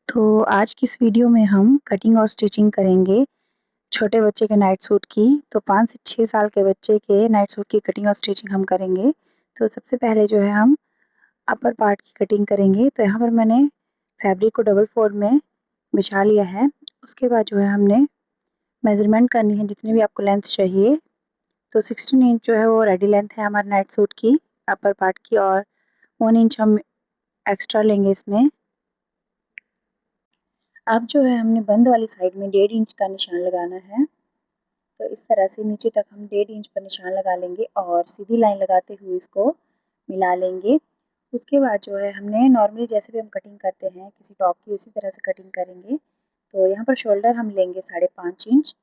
तो आज की इस वीडियो में हम कटिंग और स्टिचिंग करेंगे छोटे बच्चे के नाइट सूट की। तो 5 से 6 साल के बच्चे के नाइट सूट की कटिंग और स्टिचिंग हम करेंगे। तो सबसे पहले जो है हम अपर पार्ट की कटिंग करेंगे। तो यहाँ पर मैंने फैब्रिक को डबल फोल्ड में बिछा लिया है। उसके बाद जो है हमने मेज़रमेंट करनी है जितनी भी आपको लेंथ चाहिए। तो 16 इंच जो है वो रेडी लेंथ है हमारे नाइट सूट की अपर पार्ट की, और 1 इंच हम एक्स्ट्रा लेंगे इसमें। अब जो है हमने बंद वाली साइड में 1.5 इंच का निशान लगाना है। तो इस तरह से नीचे तक हम 1.5 इंच पर निशान लगा लेंगे और सीधी लाइन लगाते हुए इसको मिला लेंगे। उसके बाद जो है हमने नॉर्मली जैसे भी हम कटिंग करते हैं किसी टॉप की, उसी तरह से कटिंग करेंगे। तो यहाँ पर शोल्डर हम लेंगे 5.5 इंच।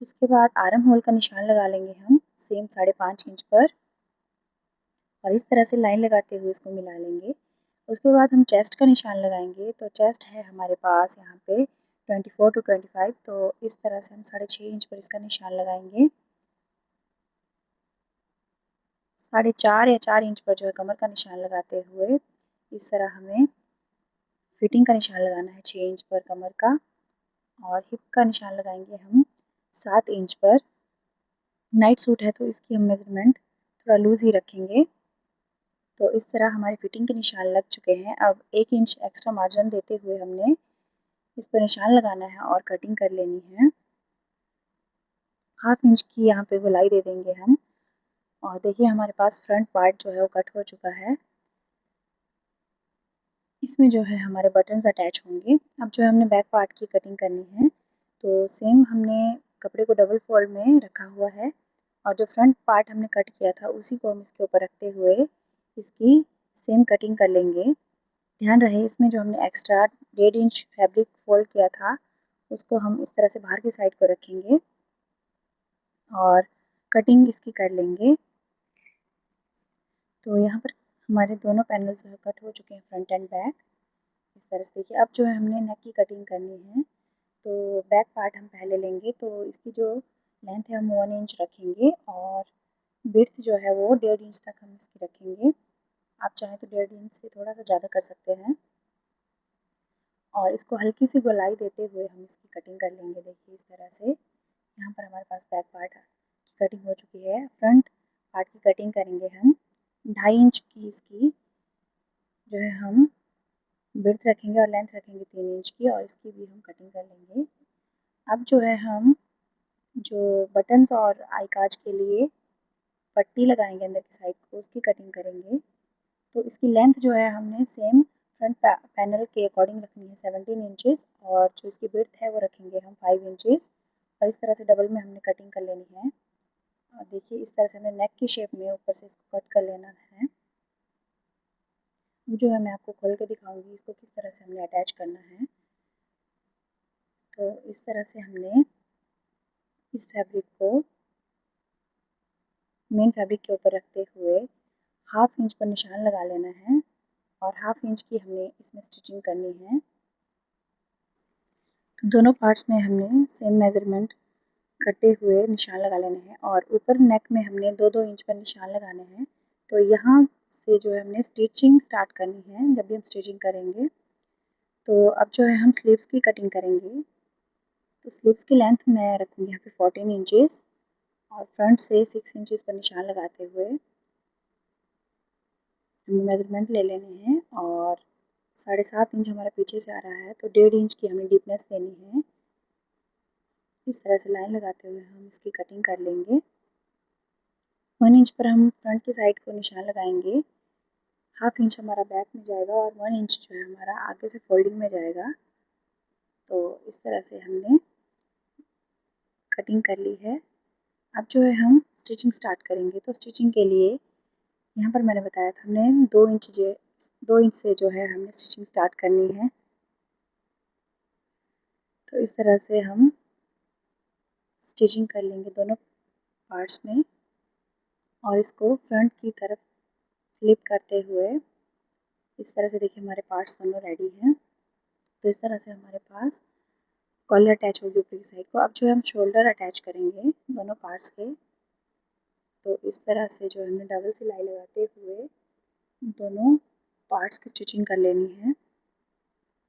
उसके बाद आर्म होल का निशान लगा लेंगे हम सेम 5.5 इंच पर, और इस तरह से लाइन लगाते हुए इसको मिला लेंगे। उसके बाद हम चेस्ट का निशान लगाएंगे। तो चेस्ट है हमारे पास यहाँ पे 24 टू 25। तो इस तरह से हम 6.5 इंच पर इसका निशान लगाएंगे। 4.5 या 4 इंच पर जो है कमर का निशान लगाते हुए इस तरह हमें फिटिंग का निशान लगाना है 6 इंच पर कमर का, और हिप का निशान लगाएंगे हम 7 इंच पर। नाइट सूट है तो इसकी हम मेजरमेंट थोड़ा लूज ही रखेंगे। तो इस तरह हमारे फिटिंग के निशान लग चुके हैं। अब 1 इंच एक्स्ट्रा मार्जिन देते हुए हमने इस पर निशान लगाना है और कटिंग कर लेनी है। 1/2 इंच की यहाँ पे गोलाई दे देंगे हम, और देखिए हमारे पास फ्रंट पार्ट जो है वो कट हो चुका है। इसमें जो है हमारे बटन्स अटैच होंगे। अब जो है हमने बैक पार्ट की कटिंग करनी है। तो सेम हमने कपड़े को डबल फोल्ड में रखा हुआ है, और जो फ्रंट पार्ट हमने कट किया था उसी को हम इसके ऊपर रखते हुए इसकी सेम कटिंग कर लेंगे। ध्यान रहे इसमें जो हमने एक्स्ट्रा 1.5 इंच फैब्रिक फोल्ड किया था उसको हम इस तरह से बाहर की साइड को रखेंगे और कटिंग इसकी कर लेंगे। तो यहाँ पर हमारे दोनों पैनल जो है कट हो चुके हैं, फ्रंट एंड बैक। इस तरह से देखिए। अब जो है हमने नेक की कटिंग करनी है। तो बैक पार्ट हम पहले लेंगे। तो इसकी जो लेंथ है हम 1 इंच रखेंगे, और विड्थ जो है वो 1.5 इंच तक हम इसकी रखेंगे। आप चाहें तो 1.5 इंच से थोड़ा सा ज़्यादा कर सकते हैं, और इसको हल्की सी गोलाई देते हुए हम इसकी कटिंग कर लेंगे। देखिए इस तरह से यहाँ पर हमारे पास बैक पार्ट की कटिंग हो चुकी है। फ्रंट पार्ट की कटिंग करेंगे हम 2.5 इंच की। इसकी जो है हम विड्थ रखेंगे और लेंथ रखेंगे 3 इंच की, और इसकी भी हम कटिंग कर लेंगे। अब जो है हम जो बटन्स और आई काज के लिए पट्टी लगाएंगे अंदर की साइड को, उसकी कटिंग करेंगे। तो इसकी लेंथ जो है हमने सेम फ्रंट पैनल के अकॉर्डिंग रखनी है 17 इंचेस, और जो इसकी विड्थ है वो रखेंगे हम 5 इंचेस, और इस तरह से डबल में हमने कटिंग कर लेनी है। और देखिए इस तरह से हमने नेक की शेप में ऊपर से इसको कट कर लेना है। जो है मैं आपको खोल के दिखाऊंगी इसको किस तरह से हमने अटैच करना है। तो इस तरह से हमने इस फैब्रिक को मेन फैब्रिक के ऊपर रखते हुए 1/2 इंच पर निशान लगा लेना है, और 1/2 इंच की हमने इसमें स्टिचिंग करनी है। तो दोनों पार्ट्स में हमने सेम मेजरमेंट करते हुए निशान लगा लेने हैं, और ऊपर नेक में हमने 2-2 इंच पर निशान लगाने हैं। तो यहाँ से जो है हमने स्टिचिंग स्टार्ट करनी है जब भी हम स्टिचिंग करेंगे। तो अब जो है हम स्लीव्स की कटिंग करेंगे। तो स्लीव्स की लेंथ मैं रखूँगी यहाँ पे 14 इंचेस, और फ्रंट से 6 इंचेस पर निशान लगाते हुए हमें मेजरमेंट ले लेने हैं, और 7.5 इंच हमारा पीछे से आ रहा है तो 1.5 इंच की हमें डीपनेस देनी है। इस तरह से लाइन लगाते हुए हम इसकी कटिंग कर लेंगे। 1 इंच पर हम फ्रंट की साइड को निशान लगाएंगे। 1/2 इंच हमारा बैक में जाएगा, और 1 इंच जो है हमारा आगे से फोल्डिंग में जाएगा। तो इस तरह से हमने कटिंग कर ली है। अब जो है हम स्टिचिंग स्टार्ट करेंगे। तो स्टिचिंग के लिए यहाँ पर मैंने बताया था हमने 2 इंच से जो है हमने स्टिचिंग स्टार्ट करनी है। तो इस तरह से हम स्टिचिंग कर लेंगे दोनों पार्ट्स में, और इसको फ्रंट की तरफ फ्लिप करते हुए इस तरह से देखिए हमारे पार्ट्स दोनों रेडी हैं। तो इस तरह से हमारे पास कॉलर अटैच होगी ऊपर की साइड को। अब जो है हम शोल्डर अटैच करेंगे दोनों पार्ट्स के। तो इस तरह से जो हमने डबल सिलाई लगाते हुए दोनों पार्ट्स की स्टिचिंग कर लेनी है।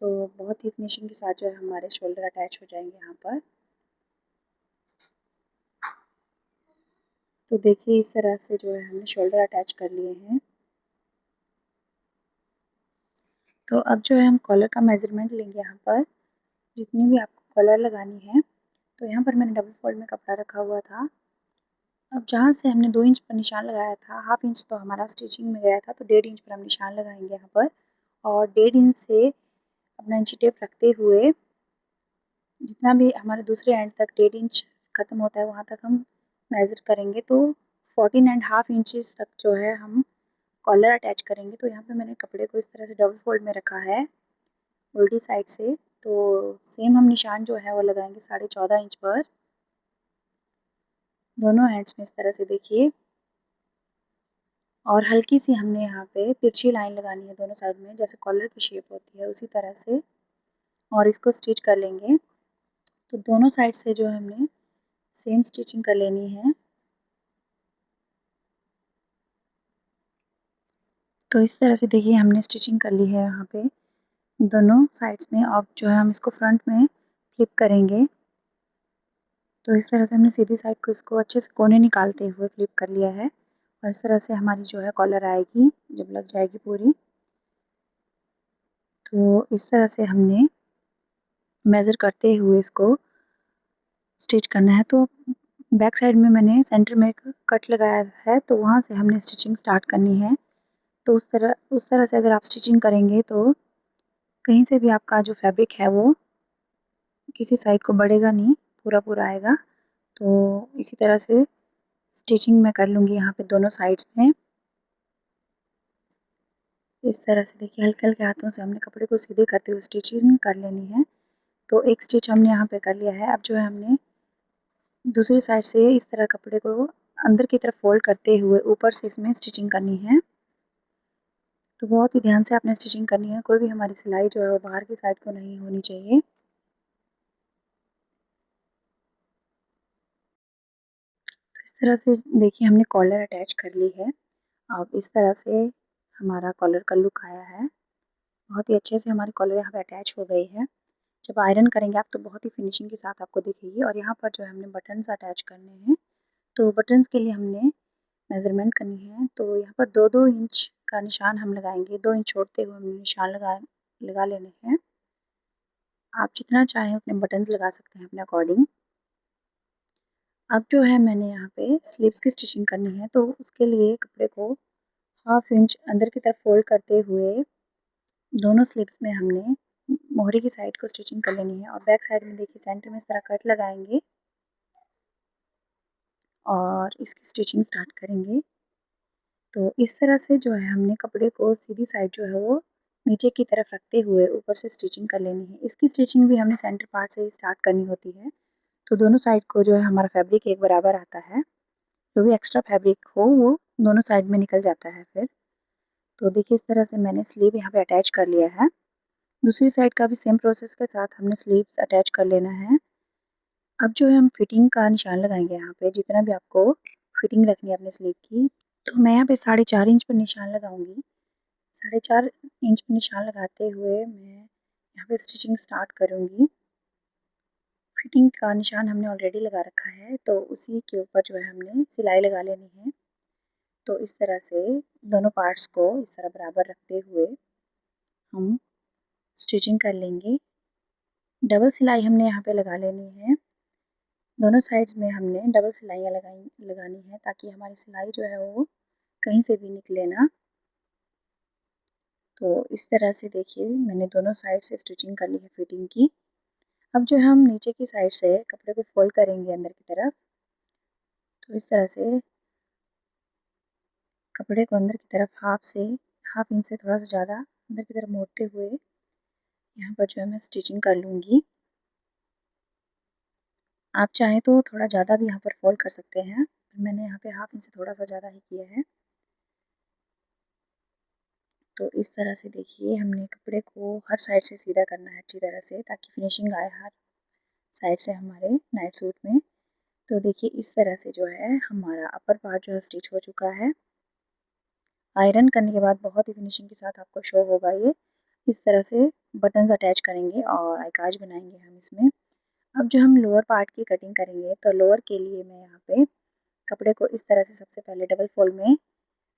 तो बहुत ही फिनिशिंग के साथ जो है हमारे शोल्डर अटैच हो जाएंगे यहाँ पर। तो देखिए इस तरह से जो है हमने शोल्डर अटैच कर लिए हैं। तो अब जो है हम कॉलर का मेज़रमेंट लेंगे यहाँ पर, जितनी भी आपको कॉलर लगानी है। तो यहाँ पर मैंने डबल फोल्ड में कपड़ा रखा हुआ था। अब जहाँ से हमने 2 इंच पर निशान लगाया था, हाफ इंच तो हमारा स्टिचिंग में गया था, तो 1.5 इंच पर हम निशान लगाएंगे यहाँ पर। और 1.5 इंच से अपना इंची टेप रखते हुए जितना भी हमारे दूसरे एंड तक 1.5 इंच ख़त्म होता है वहाँ तक हम मेज़र करेंगे। तो 14.5 इंचेस तक जो है हम कॉलर अटैच करेंगे। तो यहाँ पे मैंने कपड़े को इस तरह से डबल फोल्ड में रखा है उल्टी साइड से। तो सेम हम निशान जो है वो लगाएंगे 14.5 इंच पर दोनों एंड्स में, इस तरह से देखिए। और हल्की सी हमने यहाँ पे तिरछी लाइन लगानी है दोनों साइड में, जैसे कॉलर की शेप होती है उसी तरह से, और इसको स्टिच कर लेंगे। तो दोनों साइड से जो हमने सेम स्टिचिंग कर लेनी है। तो इस तरह से देखिए हमने स्टिचिंग कर ली है यहाँ पे दोनों साइड्स में। अब जो है हम इसको फ्रंट में फ्लिप करेंगे। तो इस तरह से हमने सीधी साइड को इसको अच्छे से कोने निकालते हुए फ्लिप कर लिया है। और इस तरह से हमारी जो है कॉलर आएगी जब लग जाएगी पूरी। तो इस तरह से हमने मेज़र करते हुए इसको स्टिच करना है। तो बैक साइड में मैंने सेंटर में एक कट लगाया है, तो वहाँ से हमने स्टिचिंग स्टार्ट करनी है। तो उस तरह से अगर आप स्टिचिंग करेंगे तो कहीं से भी आपका जो फैब्रिक है वो किसी साइड को बढ़ेगा नहीं, पूरा आएगा। तो इसी तरह से स्टिचिंग मैं कर लूँगी यहाँ पे दोनों साइड्स में। इस तरह से देखिए हल्के-हल्के हाथों से हमने कपड़े को सीधे करते हुए स्टिचिंग कर लेनी है। तो एक स्टिच हमने यहाँ पे कर लिया है। अब जो है हमने दूसरी साइड से इस तरह कपड़े को अंदर की तरफ फोल्ड करते हुए ऊपर से इसमें स्टिचिंग करनी है। तो बहुत ही ध्यान से आपने स्टिचिंग करनी है, कोई भी हमारी सिलाई जो है वो बाहर की साइड को नहीं होनी चाहिए। तो इस तरह से देखिए हमने कॉलर अटैच कर ली है। अब इस तरह से हमारा कॉलर का लुक आया है। बहुत ही अच्छे से हमारी कॉलर यहाँ पे अटैच हो गई है। जब आयरन करेंगे आप तो बहुत ही फिनिशिंग के साथ आपको दिखेगी। और यहाँ पर जो है हमने बटन्स अटैच करने हैं। तो बटन्स के लिए हमने मेज़रमेंट करनी है। तो यहाँ पर 2-2 इंच का निशान हम लगाएंगे। 2 इंच छोड़ते हुए हमने निशान लगा लेने हैं। आप जितना चाहें उतने बटन्स लगा सकते हैं अपने अकॉर्डिंग। अब जो है मैंने यहाँ पे स्लीव्स की स्टिचिंग करनी है। तो उसके लिए कपड़े को हाफ इंच अंदर की तरफ फोल्ड करते हुए दोनों स्लीव्स में हमने मोहरी की साइड को स्टिचिंग कर लेनी है। और बैक साइड में देखिए सेंटर में इस तरह कट लगाएंगे और इसकी स्टिचिंग स्टार्ट करेंगे। तो इस तरह से जो है हमने कपड़े को सीधी साइड जो है वो नीचे की तरफ रखते हुए ऊपर से स्टिचिंग कर लेनी है। इसकी स्टिचिंग भी हमने सेंटर पार्ट से ही स्टार्ट करनी होती है। तो दोनों साइड को जो है हमारा फैब्रिक एक बराबर आता है। जो भी एक्स्ट्रा फैब्रिक हो वो दोनों साइड में निकल जाता है फिर। तो देखिए इस तरह से मैंने स्लीव यहाँ पे अटैच कर लिया है। दूसरी साइड का भी सेम प्रोसेस के साथ हमने स्लीव्स अटैच कर लेना है। अब जो है हम फिटिंग का निशान लगाएंगे यहाँ पे, जितना भी आपको फिटिंग रखनी है अपने स्लीव की। तो मैं यहाँ पे 4.5 इंच पर निशान लगाऊंगी। 4.5 इंच पर निशान लगाते हुए मैं यहाँ पे स्टिचिंग स्टार्ट करूँगी। फिटिंग का निशान हमने ऑलरेडी लगा रखा है, तो उसी के ऊपर जो है हमने सिलाई लगा लेनी है। तो इस तरह से दोनों पार्ट्स को इस तरह बराबर रखते हुए हम स्टिचिंग कर लेंगे। डबल सिलाई हमने यहाँ पे लगा लेनी है। दोनों साइड्स में हमने डबल सिलाइयाँ लगानी है, ताकि हमारी सिलाई जो है वो कहीं से भी निकले ना। तो इस तरह से देखिए मैंने दोनों साइड से स्टिचिंग कर ली है फिटिंग की। अब जो हम नीचे की साइड से कपड़े को फोल्ड करेंगे अंदर की तरफ। तो इस तरह से कपड़े को अंदर की तरफ हाफ इंच से थोड़ा सा ज़्यादा अंदर की तरफ मोड़ते हुए यहाँ पर जो है मैं स्टिचिंग कर लूँगी। आप चाहें तो थोड़ा ज़्यादा भी यहाँ पर फोल्ड कर सकते हैं। मैंने यहाँ पे हाफ इंच से थोड़ा सा ज़्यादा ही किया है। तो इस तरह से देखिए हमने कपड़े को हर साइड से सीधा करना है अच्छी तरह से, ताकि फिनिशिंग आए हर साइड से हमारे नाइट सूट में। तो देखिए इस तरह से जो है हमारा अपर पार्ट जो है स्टिच हो चुका है। आयरन करने के बाद बहुत ही फिनिशिंग के साथ आपको शो होगा ये। इस तरह से बटन्स अटैच करेंगे और आइकाज बनाएंगे हम इसमें। अब जो हम लोअर पार्ट की कटिंग करेंगे तो लोअर के लिए मैं यहाँ पे कपड़े को इस तरह से सबसे पहले डबल फोल्ड में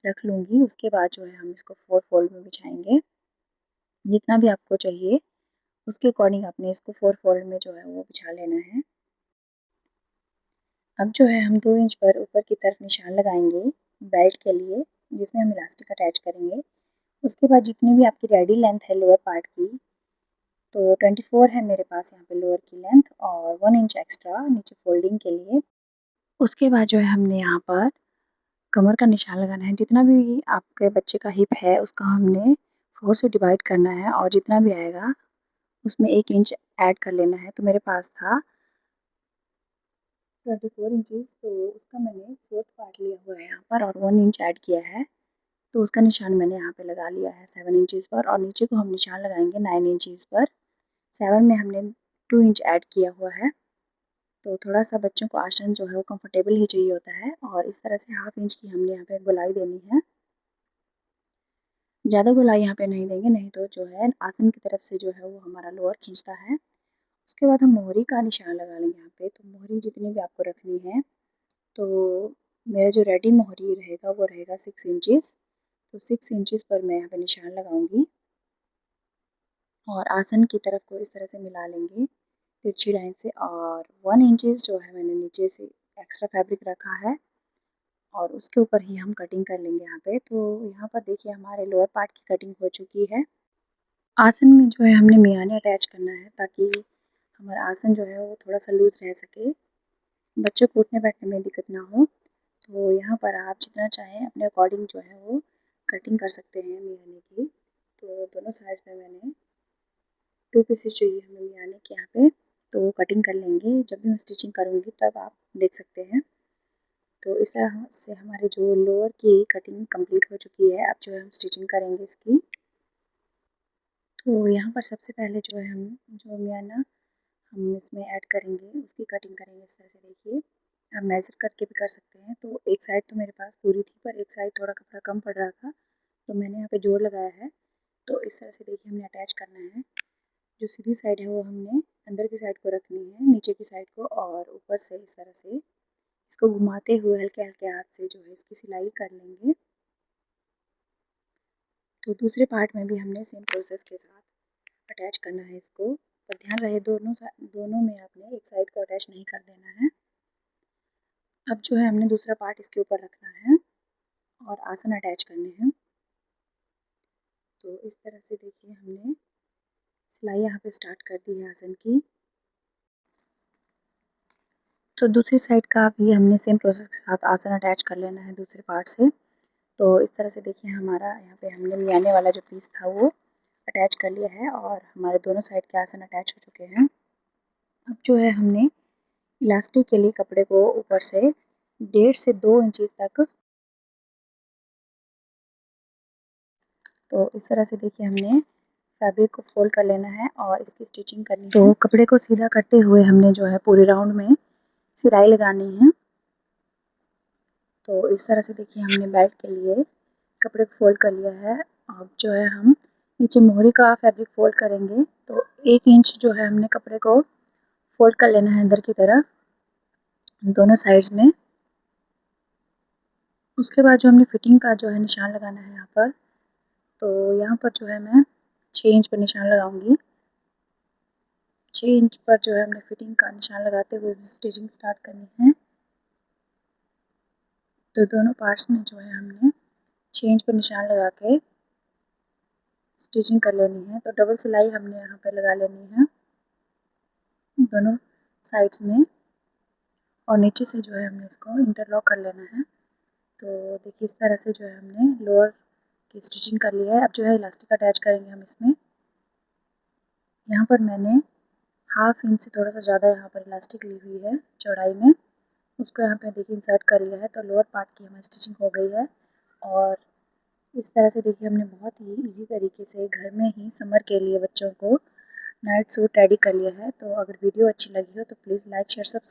रख लूँगी। उसके बाद जो है हम इसको 4 फोल्ड में बिछाएंगे। जितना भी आपको चाहिए उसके अकॉर्डिंग आपने इसको 4 फोल्ड में जो है वो बिछा लेना है। अब जो है हम 2 इंच पर ऊपर की तरफ निशान लगाएंगे बेल्ट के लिए, जिसमें हम इलास्टिक अटैच करेंगे। उसके बाद जितनी भी आपकी रेडी लेंथ है लोअर पार्ट की, तो 24 है मेरे पास यहाँ पे लोअर की लेंथ और 1 इंच एक्स्ट्रा नीचे फोल्डिंग के लिए। उसके बाद जो है हमने यहाँ पर कमर का निशान लगाना है। जितना भी आपके बच्चे का हिप है उसका हमने 4 से डिवाइड करना है और जितना भी आएगा उसमें 1 इंच ऐड कर लेना है। तो मेरे पास था 24 इंचेस, तो उसका मैंने 4th पार्ट लिया हुआ है यहाँ पर और 1 इंच ऐड किया है। तो उसका निशान मैंने यहाँ पे लगा लिया है 7 इंचेस पर और नीचे को हम निशान लगाएंगे 9 इंचेस पर। 7 में हमने 2 इंच ऐड किया हुआ है। तो थोड़ा सा बच्चों को आसन जो है वो कंफर्टेबल ही चाहिए होता है और इस तरह से 1/2 इंच की हमने यहाँ पे गोलाई देनी है। ज़्यादा गोलाई यहाँ पे नहीं देंगे, नहीं तो जो है आसन की तरफ से जो है वो हमारा लोअर खींचता है। उसके बाद हम मोहरी का निशान लगा लेंगे यहाँ पे। तो मोहरी जितनी भी आपको रखनी है, तो मेरा जो रेडी मोहरी रहेगा वो रहेगा 6 इंचेस। तो 6 इंचेस पर मैं यहाँ पे निशान लगाऊंगी और आसन की तरफ को इस तरह से मिला लेंगे तिरछी लाइन से। और 1 इंचेस जो है मैंने नीचे से एक्स्ट्रा फैब्रिक रखा है और उसके ऊपर ही हम कटिंग कर लेंगे यहाँ पे। तो यहाँ पर देखिए हमारे लोअर पार्ट की कटिंग हो चुकी है। आसन में जो है हमने मियाने अटैच करना है ताकि हमारा आसन जो है वो थोड़ा सा लूज रह सके, बच्चों को उठने बैठने में दिक्कत ना हो। तो यहाँ पर आप जितना चाहें अपने अकॉर्डिंग जो है वो कटिंग कर सकते हैं मियाने की। तो दोनों साइड में मैंने 2 पीसेस चाहिए हमें मियाने के यहाँ पे, तो वो कटिंग कर लेंगे। जब भी मैं स्टिचिंग करूँगी तब आप देख सकते हैं। तो इस तरह से हमारे जो लोअर की कटिंग कंप्लीट हो चुकी है। अब जो है हम स्टिचिंग करेंगे इसकी। तो यहाँ पर सबसे पहले जो है हम जो मियाना हम इसमें ऐड करेंगे उसकी कटिंग करेंगे। इस तरह से देखिए, आप मेज़र करके भी कर सकते हैं। तो एक साइड तो मेरे पास पूरी थी पर एक साइड थोड़ा कपड़ा कम पड़ रहा था, तो मैंने यहाँ पे जोड़ लगाया है। तो इस तरह से देखिए हमने अटैच करना है। जो सीधी साइड है वो हमने अंदर की साइड को रखनी है, नीचे की साइड को, और ऊपर से इस तरह से इसको घुमाते हुए हल्के हल्के हाथ से जो है इसकी सिलाई कर लेंगे। तो दूसरे पार्ट में भी हमने सेम प्रोसेस के साथ अटैच करना है इसको। पर ध्यान रहे दोनों में आपने एक साइड को अटैच नहीं कर देना है। अब जो है हमने दूसरा पार्ट इसके ऊपर रखना है और आसन अटैच करने हैं। तो इस तरह से देखिए हमने सिलाई यहाँ पे स्टार्ट कर दी है आसन की। तो दूसरी साइड का भी हमने सेम प्रोसेस के साथ आसन अटैच कर लेना है दूसरे पार्ट से। तो इस तरह से देखिए हमारा यहाँ पे हमने मियाने वाला जो पीस था वो अटैच कर लिया है और हमारे दोनों साइड के आसन अटैच हो चुके हैं। अब जो है हमने इलास्टिक के लिए कपड़े को ऊपर से 1.5 से 2 इंचेस तक, तो इस तरह से देखिए हमने फैब्रिक को फोल्ड कर लेना है और इसकी स्टिचिंग करनी है। तो कपड़े को सीधा करते हुए हमने जो है पूरे राउंड में सिलाई लगानी है। तो इस तरह से देखिए हमने बेल्ट के लिए कपड़े को फोल्ड कर लिया है। अब जो है हम नीचे मोहरी का फैब्रिक फोल्ड करेंगे। तो 1 इंच जो है हमने कपड़े को फोल्ड कर लेना है अंदर की तरफ दोनों साइड्स में। उसके बाद जो हमने फिटिंग का जो है निशान लगाना है यहाँ पर, तो यहाँ पर जो है मैं 6 इंच पर निशान लगाऊंगी। 6 इंच पर जो है हमने फिटिंग का निशान लगाते हुए स्टिचिंग स्टार्ट करनी है। तो दोनों पार्ट्स में जो है हमने 6 इंच पर निशान लगा के स्टिचिंग कर लेनी है। तो डबल सिलाई हमने यहाँ पे लगा लेनी है दोनों साइड्स में और नीचे से जो है हमने इसको इंटरलॉक कर लेना है। तो देखिए इस तरह से जो है हमने लोअर की स्टिचिंग कर लिया है। अब जो है इलास्टिक अटैच करेंगे हम इसमें। यहाँ पर मैंने 1/2 इंच से थोड़ा सा ज़्यादा यहाँ पर इलास्टिक ली हुई है चौड़ाई में, उसको यहाँ पे देखिए इंसर्ट कर लिया है। तो लोअर पार्ट की हमारी स्टिचिंग हो गई है और इस तरह से देखिए हमने बहुत ही इजी तरीके से घर में ही समर के लिए बच्चों को नाइट सूट रेडी कर लिया है। तो अगर वीडियो अच्छी लगी हो तो प्लीज़ लाइक शेयर सब्सक्राइब